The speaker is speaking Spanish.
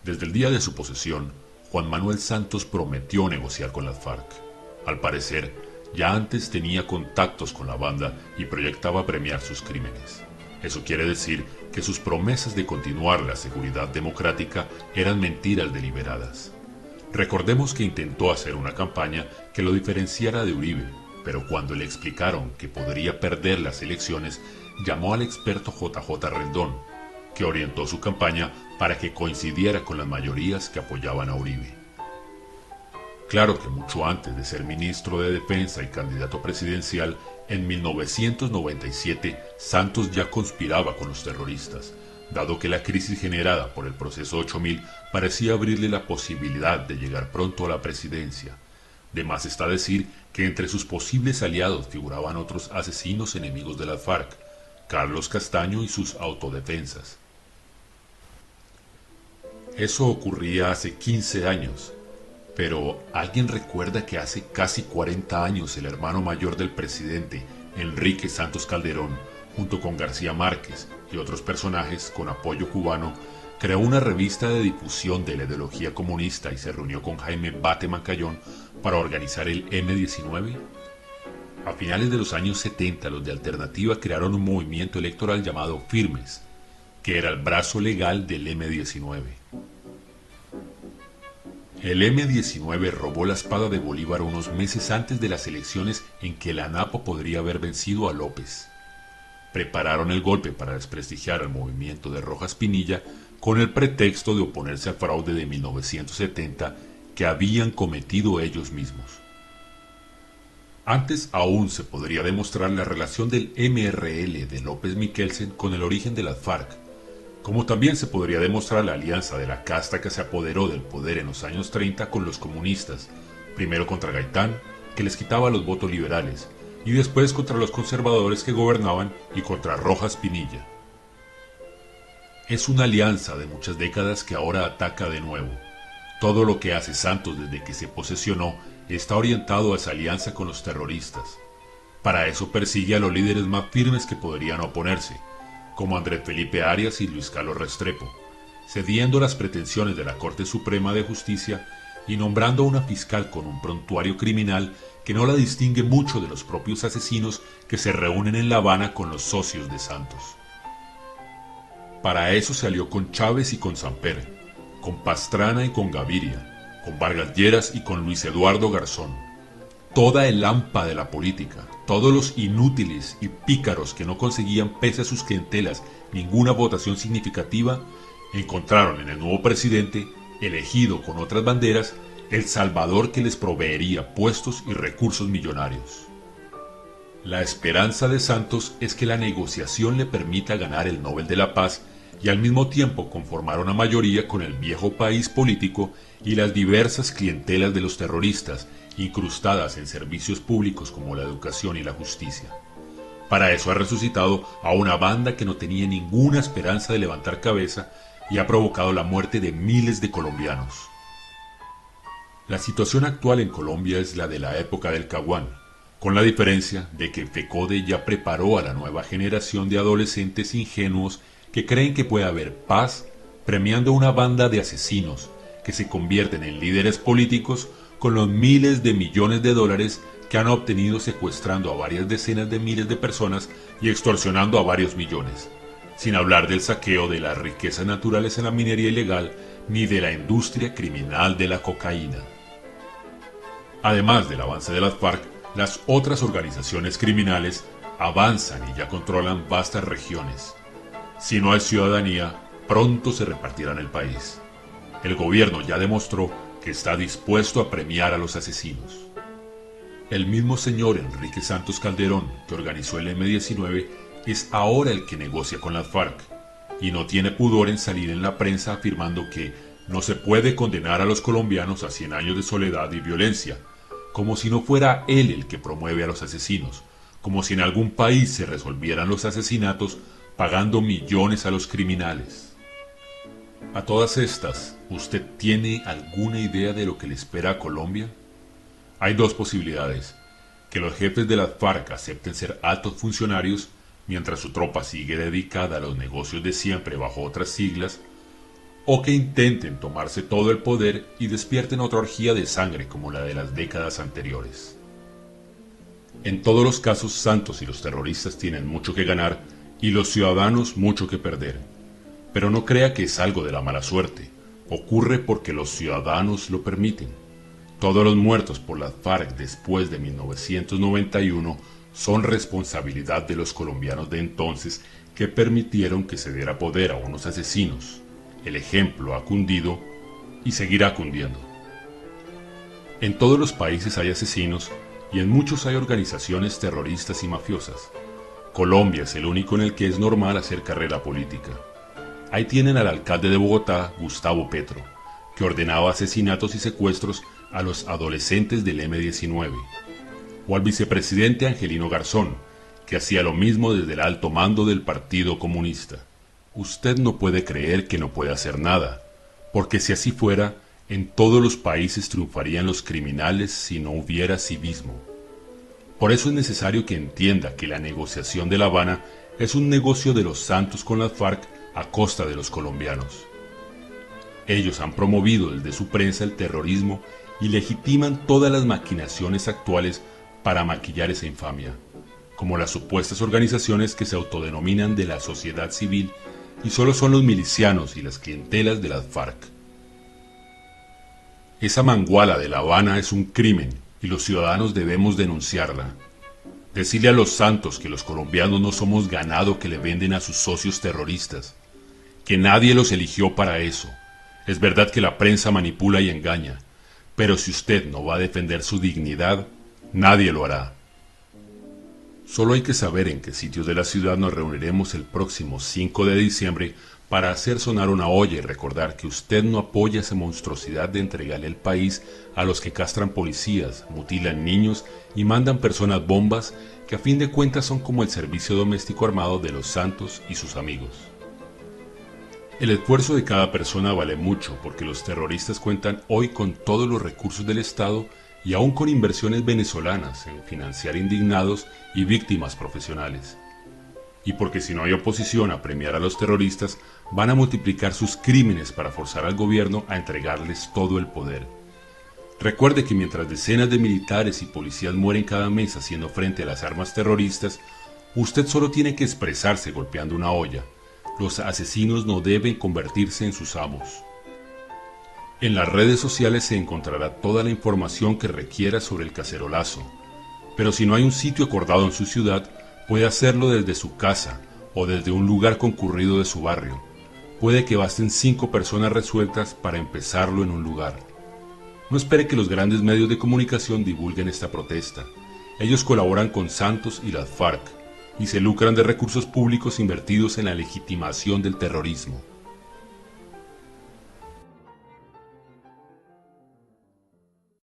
Desde el día de su posesión, Juan Manuel Santos prometió negociar con las FARC. Al parecer, ya antes tenía contactos con la banda y proyectaba premiar sus crímenes. Eso quiere decir que sus promesas de continuar la seguridad democrática eran mentiras deliberadas. Recordemos que intentó hacer una campaña que lo diferenciara de Uribe, pero cuando le explicaron que podría perder las elecciones, llamó al experto JJ Rendón, que orientó su campaña para que coincidiera con las mayorías que apoyaban a Uribe. Claro que mucho antes de ser ministro de Defensa y candidato presidencial, en 1997 Santos ya conspiraba con los terroristas, dado que la crisis generada por el proceso 8000 parecía abrirle la posibilidad de llegar pronto a la presidencia. De más está decir que entre sus posibles aliados figuraban otros asesinos enemigos de las FARC, Carlos Castaño y sus autodefensas. Eso ocurría hace 15 años, pero ¿alguien recuerda que hace casi 40 años el hermano mayor del presidente, Enrique Santos Calderón, junto con García Márquez y otros personajes con apoyo cubano, creó una revista de difusión de la ideología comunista y se reunió con Jaime Bate Mancayón para organizar el M-19? A finales de los años 70, los de Alternativa crearon un movimiento electoral llamado Firmes, que era el brazo legal del M-19. El M-19 robó la espada de Bolívar unos meses antes de las elecciones en que la ANAPO podría haber vencido a López. Prepararon el golpe para desprestigiar al movimiento de Rojas Pinilla con el pretexto de oponerse al fraude de 1970 que habían cometido ellos mismos. Antes aún se podría demostrar la relación del MRL de López Miquelsen con el origen de las FARC, como también se podría demostrar la alianza de la casta que se apoderó del poder en los años 30 con los comunistas, primero contra Gaitán, que les quitaba los votos liberales, y después contra los conservadores que gobernaban y contra Rojas Pinilla. Es una alianza de muchas décadas que ahora ataca de nuevo. Todo lo que hace Santos desde que se posesionó está orientado a esa alianza con los terroristas. Para eso persigue a los líderes más firmes que podrían oponerse, como Andrés Felipe Arias y Luis Carlos Restrepo, cediendo las pretensiones de la Corte Suprema de Justicia y nombrando a una fiscal con un prontuario criminal que no la distingue mucho de los propios asesinos que se reúnen en La Habana con los socios de Santos. Para eso se alió con Chávez y con Samper, con Pastrana y con Gaviria, con Vargas Lleras y con Luis Eduardo Garzón. Toda el hampa de la política, todos los inútiles y pícaros que no conseguían pese a sus clientelas ninguna votación significativa, encontraron en el nuevo presidente, elegido con otras banderas, el salvador que les proveería puestos y recursos millonarios. La esperanza de Santos es que la negociación le permita ganar el Nobel de la Paz y al mismo tiempo conformar una mayoría con el viejo país político y las diversas clientelas de los terroristas incrustadas en servicios públicos como la educación y la justicia. Para eso ha resucitado a una banda que no tenía ninguna esperanza de levantar cabeza y ha provocado la muerte de miles de colombianos. La situación actual en Colombia es la de la época del Caguán, con la diferencia de que FECODE ya preparó a la nueva generación de adolescentes ingenuos que creen que puede haber paz premiando una banda de asesinos que se convierten en líderes políticos con los miles de millones de dólares que han obtenido secuestrando a varias decenas de miles de personas y extorsionando a varios millones, sin hablar del saqueo de las riquezas naturales en la minería ilegal ni de la industria criminal de la cocaína. Además del avance de las FARC, las otras organizaciones criminales avanzan y ya controlan vastas regiones. Si no hay ciudadanía, pronto se repartirán el país. El gobierno ya demostró que está dispuesto a premiar a los asesinos. El mismo señor Enrique Santos Calderón, que organizó el M-19, es ahora el que negocia con las FARC, y no tiene pudor en salir en la prensa afirmando que no se puede condenar a los colombianos a 100 años de soledad y violencia, como si no fuera él el que promueve a los asesinos, como si en algún país se resolvieran los asesinatos pagando millones a los criminales. A todas estas, ¿usted tiene alguna idea de lo que le espera a Colombia? Hay dos posibilidades: que los jefes de las FARC acepten ser altos funcionarios mientras su tropa sigue dedicada a los negocios de siempre bajo otras siglas, o que intenten tomarse todo el poder y despierten otra orgía de sangre como la de las décadas anteriores. En todos los casos, Santos y los terroristas tienen mucho que ganar y los ciudadanos mucho que perder. Pero no crea que es algo de la mala suerte, ocurre porque los ciudadanos lo permiten. Todos los muertos por las FARC después de 1991 son responsabilidad de los colombianos de entonces que permitieron que se diera poder a unos asesinos. El ejemplo ha cundido y seguirá cundiendo. En todos los países hay asesinos y en muchos hay organizaciones terroristas y mafiosas. Colombia es el único en el que es normal hacer carrera política. Ahí tienen al alcalde de Bogotá, Gustavo Petro, que ordenaba asesinatos y secuestros a los adolescentes del M-19, o al vicepresidente Angelino Garzón, que hacía lo mismo desde el alto mando del Partido Comunista. Usted no puede creer que no puede hacer nada, porque si así fuera, en todos los países triunfarían los criminales si no hubiera civismo. Por eso es necesario que entienda que la negociación de La Habana es un negocio de los Santos con las FARC a costa de los colombianos. Ellos han promovido desde su prensa el terrorismo y legitiman todas las maquinaciones actuales para maquillar esa infamia, como las supuestas organizaciones que se autodenominan de la sociedad civil y solo son los milicianos y las clientelas de las FARC. Esa manguala de La Habana es un crimen y los ciudadanos debemos denunciarla. Decirle a los Santos que los colombianos no somos ganado que le venden a sus socios terroristas, que nadie los eligió para eso. Es verdad que la prensa manipula y engaña, pero si usted no va a defender su dignidad, nadie lo hará. Solo hay que saber en qué sitios de la ciudad nos reuniremos el próximo 5 de diciembre para hacer sonar una olla y recordar que usted no apoya esa monstruosidad de entregarle el país a los que castran policías, mutilan niños y mandan personas bombas que a fin de cuentas son como el servicio doméstico armado de los Santos y sus amigos. El esfuerzo de cada persona vale mucho porque los terroristas cuentan hoy con todos los recursos del Estado y aún con inversiones venezolanas en financiar indignados y víctimas profesionales. Y porque si no hay oposición a premiar a los terroristas, van a multiplicar sus crímenes para forzar al gobierno a entregarles todo el poder. Recuerde que mientras decenas de militares y policías mueren cada mes haciendo frente a las armas terroristas, usted solo tiene que expresarse golpeando una olla. Los asesinos no deben convertirse en sus amos. En las redes sociales se encontrará toda la información que requiera sobre el cacerolazo, pero si no hay un sitio acordado en su ciudad, puede hacerlo desde su casa o desde un lugar concurrido de su barrio. Puede que basten 5 personas resueltas para empezarlo en un lugar. No espere que los grandes medios de comunicación divulguen esta protesta. Ellos colaboran con Santos y las FARC y se lucran de recursos públicos invertidos en la legitimación del terrorismo.